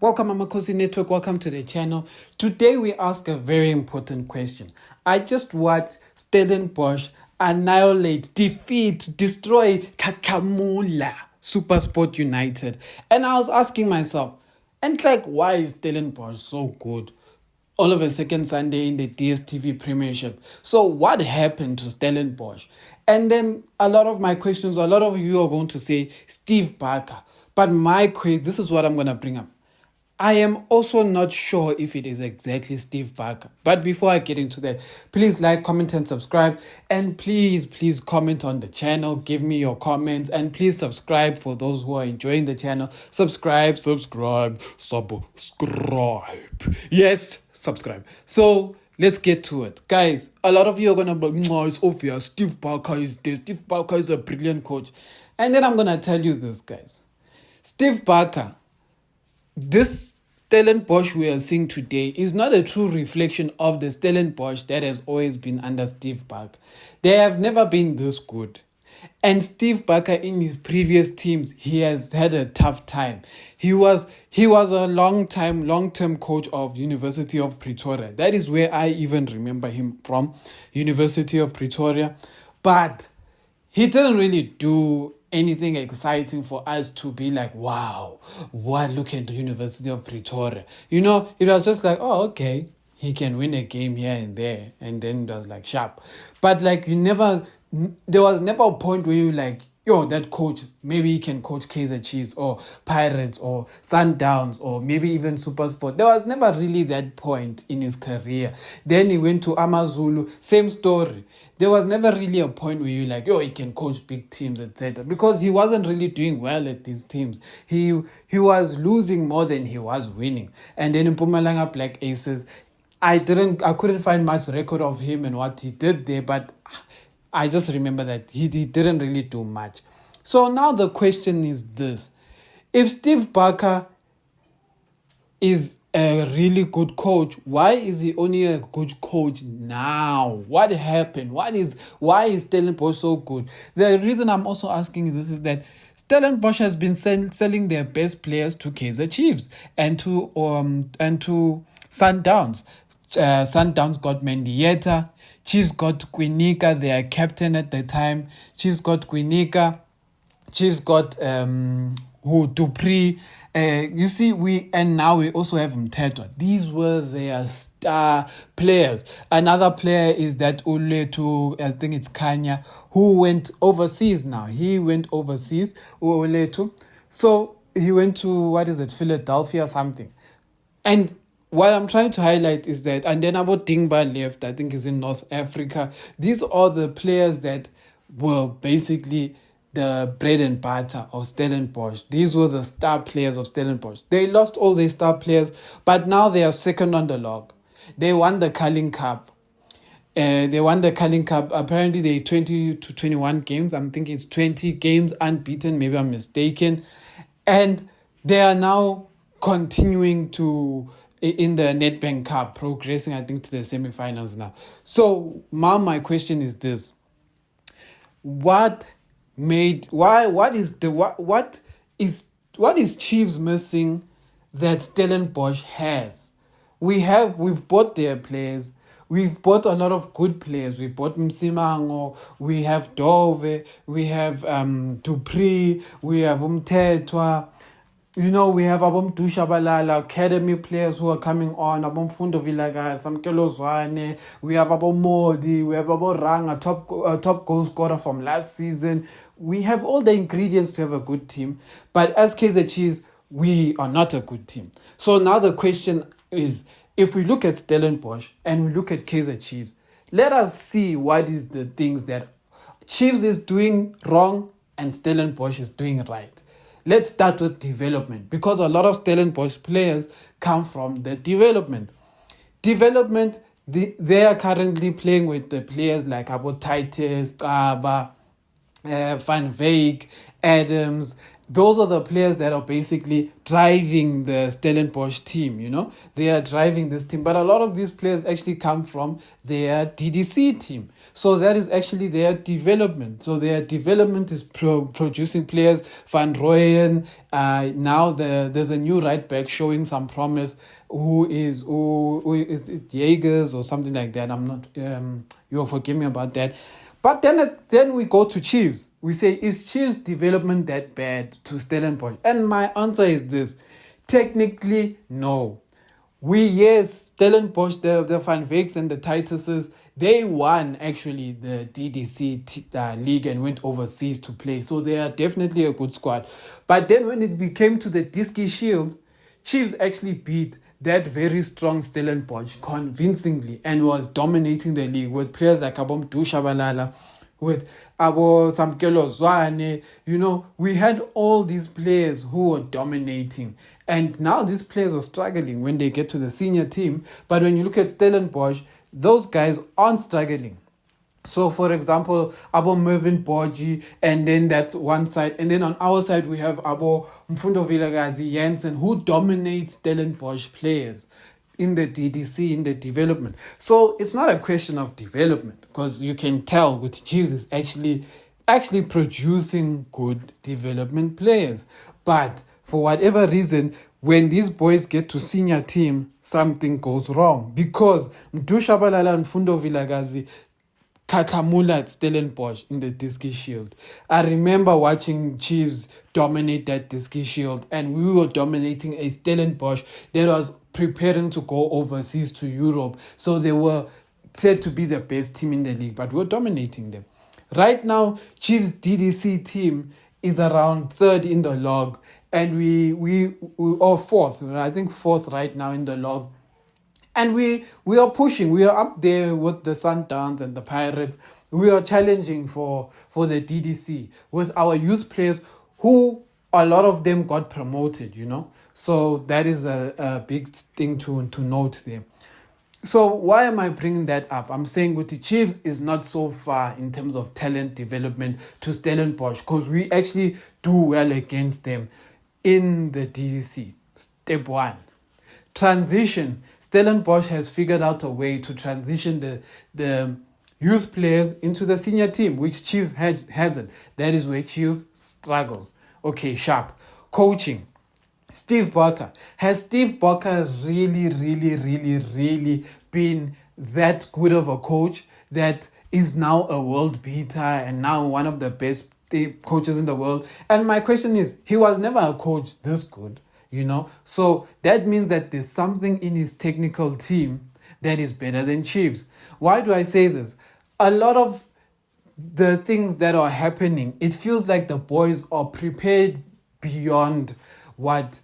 Welcome, Amakhosi Network. Welcome to the channel. Today we ask a very important question. I just watched Stellenbosch annihilate, defeat, destroy Kakamula, Supersport United. And I was asking myself, why is Stellenbosch so good? All of a second Sunday in the DSTV Premiership. So what happened to Stellenbosch? And then a lot of you are going to say Steve Barker. But this is what I'm going to bring up. I am also not sure if it is exactly Steve Barker. But before I get into that, please like, comment, and subscribe. And please comment on the channel. Give me your comments. And please subscribe for those who are enjoying the channel. Subscribe. Yes, subscribe. So let's get to it. Guys, a lot of you are going to be, no, it's obvious. Steve Barker is this. Steve Barker is a brilliant coach. And then I'm going to tell you this, guys. Steve Barker, this Stellenbosch we are seeing today is not a true reflection of the Stellenbosch that has always been under Steve Barker. They have never been this good. And Steve Barker in his previous teams, he has had a tough time. He was a long-term coach of University of Pretoria. That is where I even remember him from, University of Pretoria. But he didn't really do anything exciting for us to be like, wow, look at the University of Pretoria. It was just like, oh, okay, he can win a game here and there. And then it was like sharp. But there was never a point where you like, yo, that coach, maybe he can coach Kaizer Chiefs or Pirates or Sundowns or maybe even Supersport. There was never really that point in his career. Then he went to Amazulu, same story. There was never really a point where you like, yo, he can coach big teams, etc. Because he wasn't really doing well at these teams. He was losing more than he was winning. And then in Mpumalanga Black Aces, I couldn't find much record of him and what he did there, but I just remember that he didn't really do much. So now the question is this. If Steve Barker is a really good coach, why is he only a good coach now? What happened? Why is Stellenbosch so good? The reason I'm also asking this is that Stellenbosch has been selling their best players to Kaizer Chiefs and to Sundowns. Sundowns got Mendieta. Chiefs got Quinika, their captain at the time. Chiefs got Quinika. Chiefs got Dupree. Now we also have Mthethwa. These were their star players. Another player is that Uletu, I think it's Kanya, who went overseas now. He went overseas, Uletu. So he went to, Philadelphia or something. And what I'm trying to highlight is that, and then about Dingba left, I think is in North Africa. These are the players that were basically the bread and butter of Stellenbosch. These were the star players of Stellenbosch. They lost all their star players, but now they are second on the log. They won the Carling Cup. Apparently, they 20 to 21 games. I'm thinking it's 20 games unbeaten. Maybe I'm mistaken. And they are now continuing to in the Nedbank Cup, progressing, I think, to the semi-finals now. So, my question is this. What is Chiefs missing that Stellenbosch has? We've bought their players. We've bought a lot of good players. We bought Msimango, we have Dove, we have Dupree, we have Mthethwa. We have Abomdusha Balala, academy players who are coming on, Abomfundo Villaga, Samkelo Zwane, we have Abomodi, we have Aborang, a top goal scorer from last season. We have all the ingredients to have a good team, but as Kaizer Chiefs, we are not a good team. So now the question is, if we look at Stellenbosch and we look at Kaizer Chiefs, let us see what is the things that Chiefs is doing wrong and Stellenbosch is doing right. Let's start with development, because a lot of Stellenbosch players come from the development. They are currently playing with the players like Abo Titus, Kaba, Van Veek, Adams, those are the players that are basically driving the Stellenbosch team, They are driving this team. But a lot of these players actually come from their DDC team. So that is actually their development. So their development is producing players. Van Rooyen, now there's a new right back showing some promise who is it Jaegers or something like that. I'm not, you'll forgive me about that. But then we go to Chiefs. We say, is Chiefs development that bad to Stellenbosch? And my answer is this. Technically, no. Stellenbosch, the Van Veeks and the Tituses, they won actually the DDC league and went overseas to play. So they are definitely a good squad. But then when it came to the Disky Shield, Chiefs actually beat that very strong Stellenbosch convincingly and was dominating the league with players like Abom Dushabalala, with Abo Samkelo Zwane. We had all these players who were dominating. And now these players are struggling when they get to the senior team. But when you look at Stellenbosch, those guys aren't struggling. So, for example, Abo Mervin Borgi, and then that's one side. And then on our side, we have Abo Mfundo Vilagazi Jensen, who dominates Stellenbosch players in the DDC, in the development. So, it's not a question of development, because you can tell with Chiefs is actually producing good development players. But for whatever reason, when these boys get to senior team, something goes wrong. Because Mdushabalala and Mfundo Vilagazi Katlamula at Stellenbosch in the Disky Shield. I remember watching Chiefs dominate that Disky Shield, and we were dominating a Stellenbosch that was preparing to go overseas to Europe. So they were said to be the best team in the league, but we were dominating them. Right now, Chiefs DDC team is around third in the log, and we are fourth. I think fourth right now in the log. And we are pushing. We are up there with the Sundowns and the Pirates. We are challenging for the DDC with our youth players who a lot of them got promoted, So that is a big thing to note there. So why am I bringing that up? I'm saying with the Chiefs is not so far in terms of talent development to Stellenbosch, because we actually do well against them in the DDC. Step one. Transition. Stellenbosch has figured out a way to transition the youth players into the senior team, which Chiefs hasn't. That is where Chiefs struggles. Okay, sharp. Coaching. Steve Barker. Has Steve Barker really, really, really, really been that good of a coach that is now a world beater and now one of the best coaches in the world? And my question is, he was never a coach this good. So that means that there's something in his technical team that is better than Chiefs. Why do I say this? A lot of the things that are happening, it feels like the boys are prepared beyond what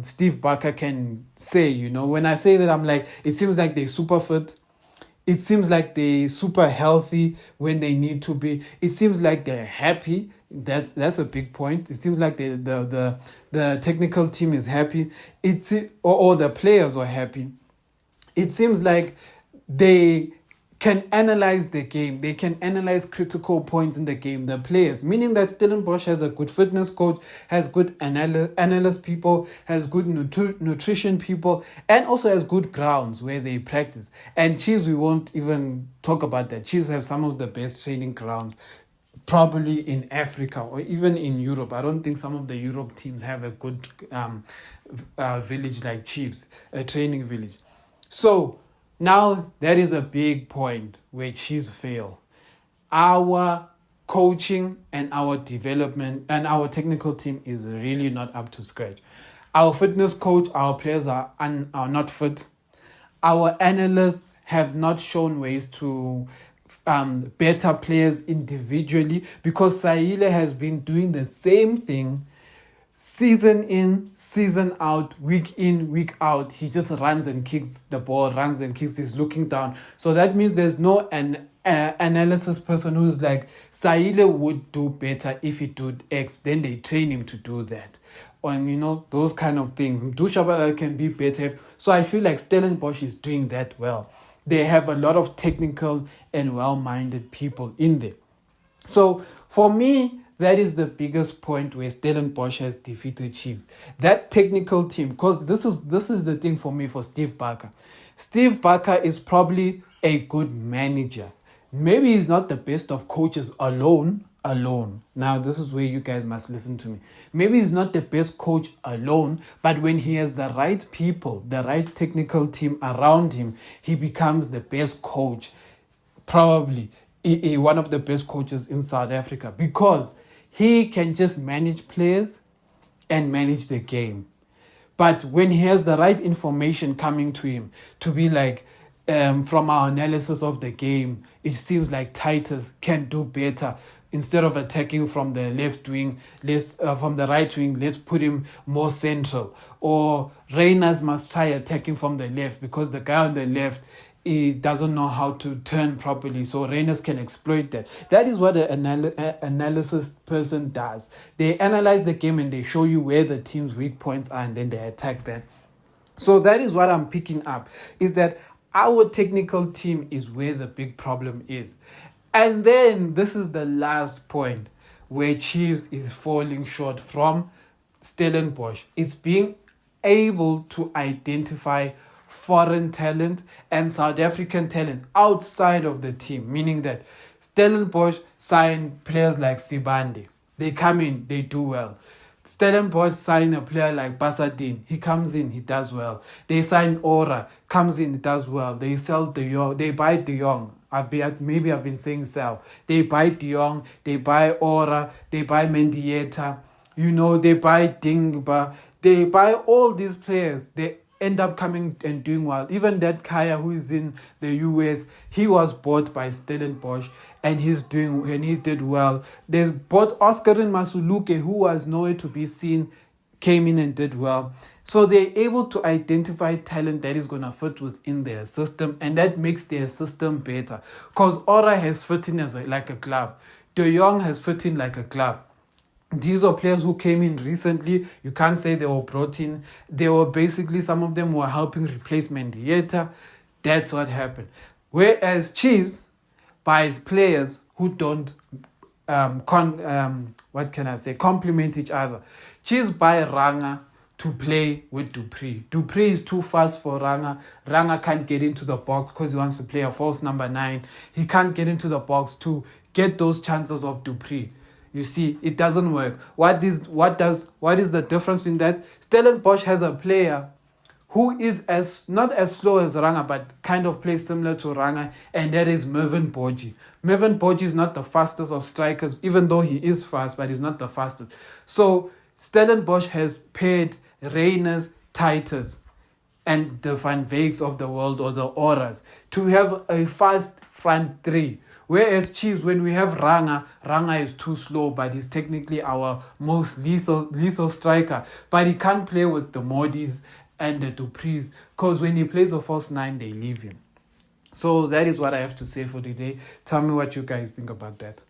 Steve Barker can say. When I say that, I'm like, it seems like they're super fit. It seems like they're super healthy when they need to be. It seems like they're happy. That's a big point. It seems like the technical team is happy. Or the players are happy. It seems like they can analyze the game. They can analyze critical points in the game, the players. Meaning that Stellenbosch has a good fitness coach, has good analyst people, has good nutrition people, and also has good grounds where they practice. And Chiefs, we won't even talk about that. Chiefs have some of the best training grounds, probably in Africa or even in Europe. I don't think some of the Europe teams have a good village like Chiefs, a training village. So now that is a big point where Chiefs fail. Our coaching and our development and our technical team is really not up to scratch. Our fitness coach, our players are not fit. Our analysts have not shown ways to better players individually, because Saile has been doing the same thing season in, season out, week in, week out. He just runs and kicks the ball, he's looking down. So that means there's no analysis person who's like, Saile would do better if he did X, then they train him to do that. And those kind of things. Mdushabala can be better. So I feel like Stellenbosch is doing that well. They have a lot of technical and well-minded people in there. So for me, that is the biggest point where Stellenbosch has defeated Chiefs. That technical team, because this is the thing for me for Steve Barker. Steve Barker is probably a good manager. Maybe he's not the best of coaches alone. Now, this is where you guys must listen to me. Maybe he's not the best coach alone, but when he has the right people, the right technical team around him, he becomes the best coach. Probably one of the best coaches in South Africa, because he can just manage players and manage the game. But when he has the right information coming to him to be like, from our analysis of the game, it seems like Titus can do better. Instead of attacking from the left wing, from the right wing, let's put him more central. Or Reyners must try attacking from the left because the guy on the left, he doesn't know how to turn properly, so Reyners can exploit that. That is what an analysis person does. They analyze the game and they show you where the team's weak points are, and then they attack that. So that is what I'm picking up, is that our technical team is where the big problem is. And then this is the last point where Chiefs is falling short from Stellenbosch. It's being able to identify foreign talent and South African talent outside of the team, meaning that Stellenbosch sign players like Sibande. They come in, they do well. Stellenbosch sign a player like Basadin. He comes in, he does well. They sign Ora, comes in, does well. They sell De Jong, they buy De Jong. I've been saying sell. They buy De Jong, they buy Ora, they buy Mendieta, they buy Dingba, they buy all these players. They end up coming and doing well. Even that Kaizer who is in the US, he was bought by Stellenbosch and he did well. They bought Oscar and Masuluke, who was nowhere to be seen, came in and did well. So they're able to identify talent that is going to fit within their system, and that makes their system better. Because Ora has fit in like a glove. De Jong has fit in like a glove. These are players who came in recently. You can't say they were brought in. They were basically, some of them were helping replace Mendieta. That's what happened. Whereas Chiefs buys players who don't complement each other. Chiefs buy Ranga to play with Dupree. Dupree is too fast for Ranga. Ranga can't get into the box because he wants to play a false number 9. He can't get into the box to get those chances of Dupree. You see, it doesn't work. What is the difference in that? Stellenbosch has a player who is not as slow as Ranga, but kind of plays similar to Ranga, and that is Mervyn Boji. Mervyn Boji is not the fastest of strikers, even though he is fast, but he's not the fastest. So Stellenbosch has paired Reyners, Titus, and the Van Veeks of the world, or the Auras, to have a fast front three. Whereas Chiefs, when we have Ranga is too slow, but he's technically our most lethal striker. But he can't play with the Modis and the Duprees, because when he plays a false 9, they leave him. So that is what I have to say for today. Tell me what you guys think about that.